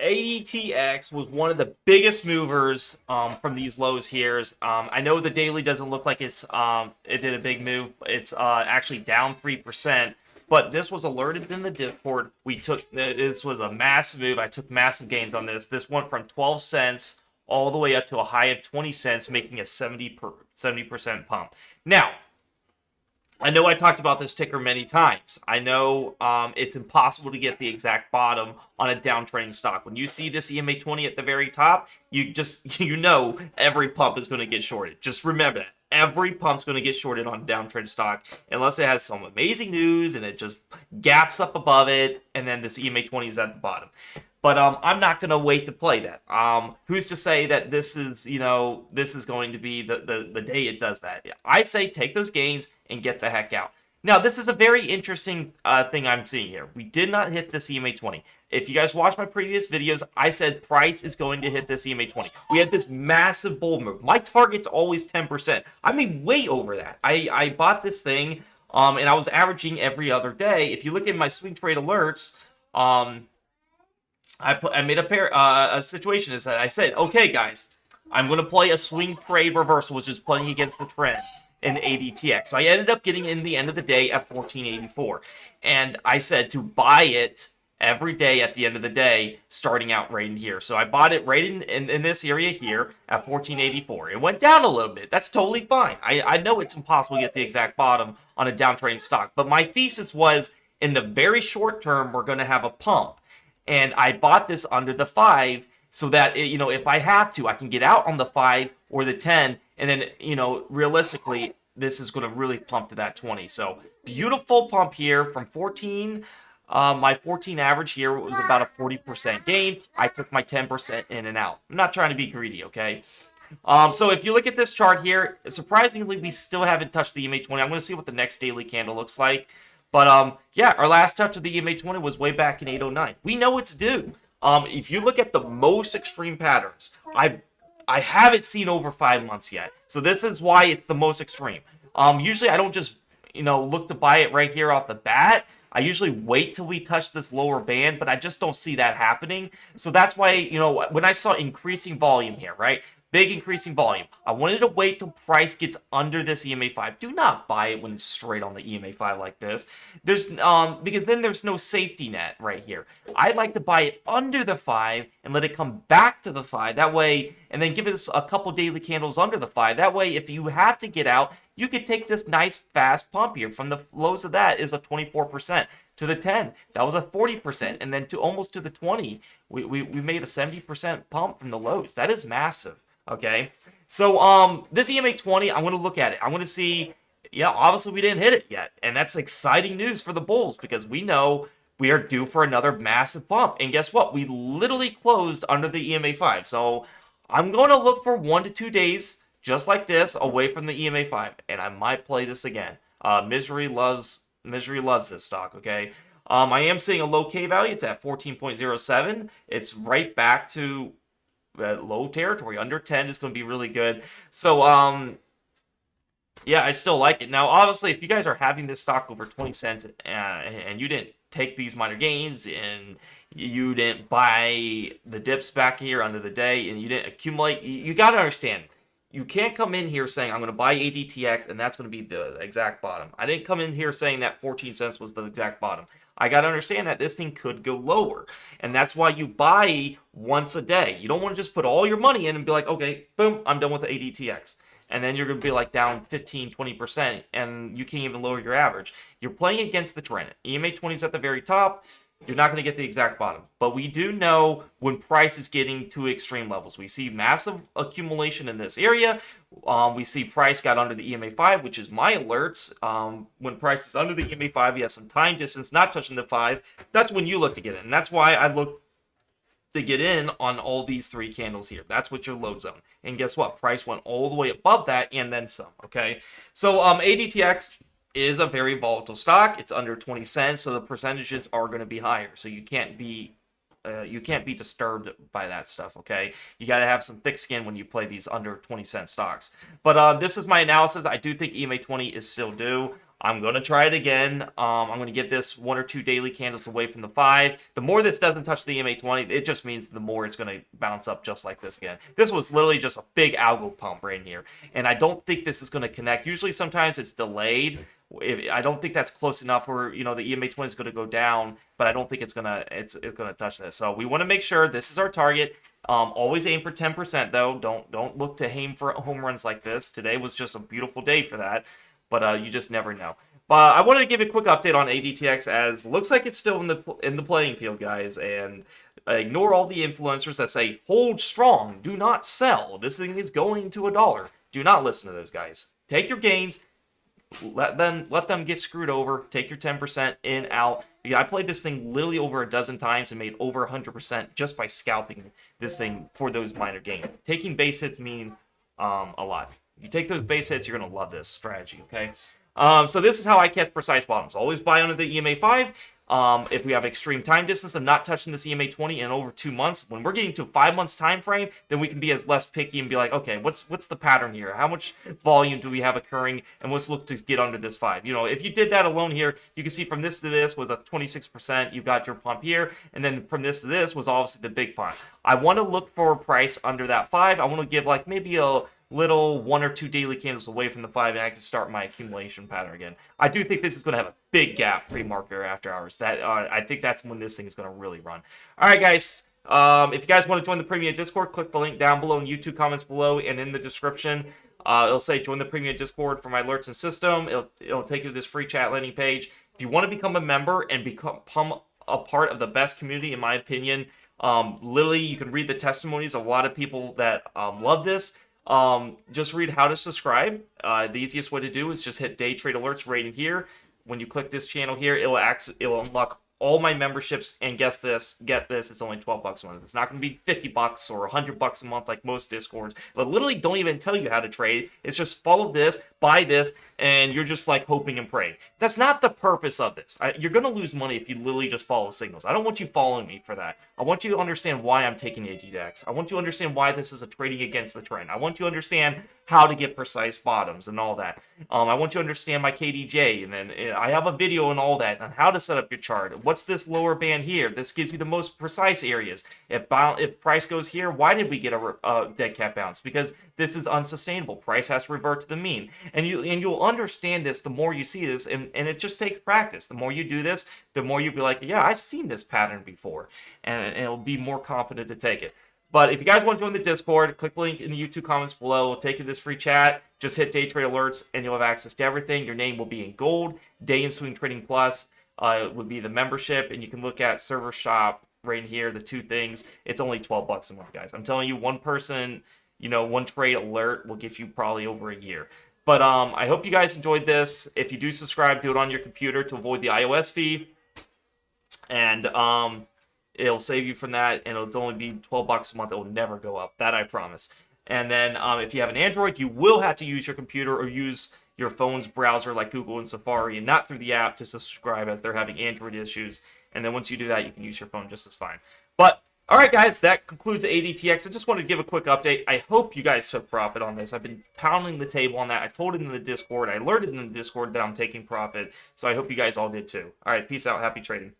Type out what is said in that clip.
ADTX was one of the biggest movers from these lows here. I know the daily doesn't look like it did a big move. It's actually down 3%, but this was alerted in the Discord. This was a massive move. I took massive gains on this. This went from 12 cents all the way up to a high of 20 cents, making a 70% pump. Now, I know I talked about this ticker many times. I know it's impossible to get the exact bottom on a downtrending stock. When you see this EMA 20 at the very top, you know every pump is going to get shorted. Just remember that. Every pump's going to get shorted on downtrend stock unless it has some amazing news and it just gaps up above it, and then this EMA 20 is at the bottom. But I'm not going to wait to play that. Who's to say that this is going to be the day it does that? I say take those gains and get the heck out. Now, this is a very interesting thing I'm seeing here. We did not hit this EMA 20. If you guys watched my previous videos, I said price is going to hit this EMA 20. We had this massive bull move. My target's always 10%. I made way over that. I bought this thing, and I was averaging every other day. If you look at my swing trade alerts, I made a situation is that I said, okay, guys, I'm going to play a swing trade reversal, which is playing against the trend in ADTX. So I ended up getting in the end of the day at 1484. And I said to buy it every day at the end of the day, starting out right in here. So I bought it right in this area here at 1484. It went down a little bit. That's totally fine. I know it's impossible to get the exact bottom on a downtrending stock. But my thesis was, in the very short term, we're going to have a pump. And I bought this under the 5 so that, if I have to, I can get out on the 5 or the 10. And then, realistically, this is going to really pump to that 20. So beautiful pump here from 14. My 14 average here was about a 40% gain. I took my 10% in and out. I'm not trying to be greedy, okay? So if you look at this chart here, surprisingly, we still haven't touched the EMA 20. I'm going to see what the next daily candle looks like. But, yeah, our last touch of the EMA 20 was way back in 809. We know it's due. If you look at the most extreme patterns, I haven't seen over 5 months yet. So this is why it's the most extreme. Usually I don't just, look to buy it right here off the bat. I usually wait till we touch this lower band, but I just don't see that happening. So that's why, when I saw increasing volume here, right? Big increasing volume. I wanted to wait till price gets under this EMA 5. Do not buy it when it's straight on the EMA 5 like this. Because then there's no safety net right here. I'd like to buy it under the 5 and let it come back to the 5. That way, and then give us a couple daily candles under the 5. That way, if you have to get out, you could take this nice fast pump here. From the lows of that is a 24%. To the 10, that was a 40%. And then to almost to the 20, we made a 70% pump from the lows. That is massive. Okay, so this EMA 20, I want to look at it. I want to see, obviously we didn't hit it yet, and that's exciting news for the bulls because we know we are due for another massive pump. And guess what? We literally closed under the EMA 5. So I'm going to look for 1 to 2 days just like this away from the EMA 5, and I might play this again. Misery loves this stock. Okay. I am seeing a low K value. It's at 14.07. It's right back to low territory. Under 10 is going to be really good. So yeah, I still like it. Now obviously if you guys are having this stock over 20 cents and you didn't take these minor gains and you didn't buy the dips back here under the day and you didn't accumulate, you got to understand, you can't come in here saying I'm going to buy ADTX and that's going to be the exact bottom. I didn't come in here saying that 14 cents was the exact bottom. I got to understand that this thing could go lower. And that's why you buy once a day. You don't want to just put all your money in and be like, okay, boom, I'm done with the ADTX. And then you're going to be like down 15, 20%, and you can't even lower your average. You're playing against the trend. EMA 20 is at the very top. You're not going to get the exact bottom. But we do know when price is getting to extreme levels. We see massive accumulation in this area. We see price got under the EMA 5, which is my alerts. When price is under the EMA 5, you have some time distance not touching the 5. That's when you look to get in. And that's why I look to get in on all these 3 candles here. That's what your low zone. And guess what? Price went all the way above that and then some. Okay. So ADTX is a very volatile stock. It's under 20 cents, so the percentages are going to be higher. So you can't be disturbed by that stuff, okay? You got to have some thick skin when you play these under 20 cent stocks. But this is my analysis. I do think EMA 20 is still due. I'm going to try it again. I'm going to get this 1 or 2 daily candles away from the 5. The more this doesn't touch the EMA 20, it just means the more it's going to bounce up just like this again. This was literally just a big algo pump right here. And I don't think this is going to connect. Usually sometimes it's delayed. I don't think that's close enough where, you know, the EMA 20 is going to go down, but I don't think it's going to touch this. So we want to make sure this is our target. Always aim for 10% though. Don't look to aim for home runs like this. Today was just a beautiful day for that, but you just never know. But I wanted to give a quick update on ADTX, as looks like it's still in the playing field, guys. And ignore all the influencers that say hold strong, do not sell. This thing is going to $1. Do not listen to those guys. Take your gains. Let them get screwed over. Take your 10% in, out. Yeah, I played this thing literally over a dozen times and made over 100% just by scalping this thing for those minor gains. Taking base hits mean a lot. You take those base hits, you're gonna love this strategy. Okay. So this is how I catch precise bottoms. Always buy under the EMA 5. If we have extreme time distance of not touching this EMA 20 in over 2 months, when we're getting to a 5 months time frame, then we can be as less picky and be like, okay, what's the pattern here? How much volume do we have occurring? And let's look to get under this 5. You know, if you did that alone here, you can see from this to this was a 26%. You got your pump here, and then from this to this was obviously the big pump. I want to look for a price under that 5. I want to give like maybe a little 1 or 2 daily candles away from the 5, and I can start my accumulation pattern again. I do think this is going to have a big gap pre-market or after hours. That I think that's when this thing is going to really run. All right, guys. If you guys want to join the premium Discord, click the link down below in YouTube comments below and in the description. It'll say join the premium Discord for my alerts and system. It'll take you to this free chat landing page. If you want to become a member and become a part of the best community, in my opinion, literally you can read the testimonies of a lot of people that love this. Just read how to subscribe. The easiest way to do is just hit day trade alerts right in here. When you click this channel here, it will unlock all my memberships, and get this, it's only $12 a month. It's not going to be $50 or $100 a month like most Discords. But literally don't even tell you how to trade. It's just follow this, buy this, and you're just like hoping and praying. That's not the purpose of this. You're going to lose money if you literally just follow signals. I don't want you following me for that. I want you to understand why I'm taking ADTX. I want you to understand why this is a trading against the trend. I want you to understand how to get precise bottoms and all that. I want you to understand my KDJ, and then I have a video and all that on how to set up your chart. What's this lower band here? This gives you the most precise areas. If price goes here, why did we get a dead cat bounce? Because this is unsustainable. Price has to revert to the mean, and you'll understand this the more you see this, and it just takes practice. The more you do this, the more you'll be like, yeah, I've seen this pattern before, and it'll be more confident to take it. But if you guys want to join the Discord, click the link in the YouTube comments below. We'll take you to this free chat. Just hit day trade alerts, and you'll have access to everything. Your name will be in gold. Day and swing trading plus would be the membership, and you can look at server shop right in here. The two things. It's only $12 a month, guys. I'm telling you, one person, one trade alert will get you probably over a year. But I hope you guys enjoyed this. If you do subscribe, do it on your computer to avoid the iOS fee, and it'll save you from that, and it'll only be $12 a month. It will never go up. That I promise. And then if you have an Android, you will have to use your computer or use your phone's browser like Google and Safari, and not through the app to subscribe, as they're having Android issues. And then once you do that, you can use your phone just as fine. But all right, guys, that concludes ADTX. I just wanted to give a quick update. I hope you guys took profit on this. I've been pounding the table on that. I told it in the Discord. I alerted in the Discord that I'm taking profit. So I hope you guys all did too. All right, peace out. Happy trading.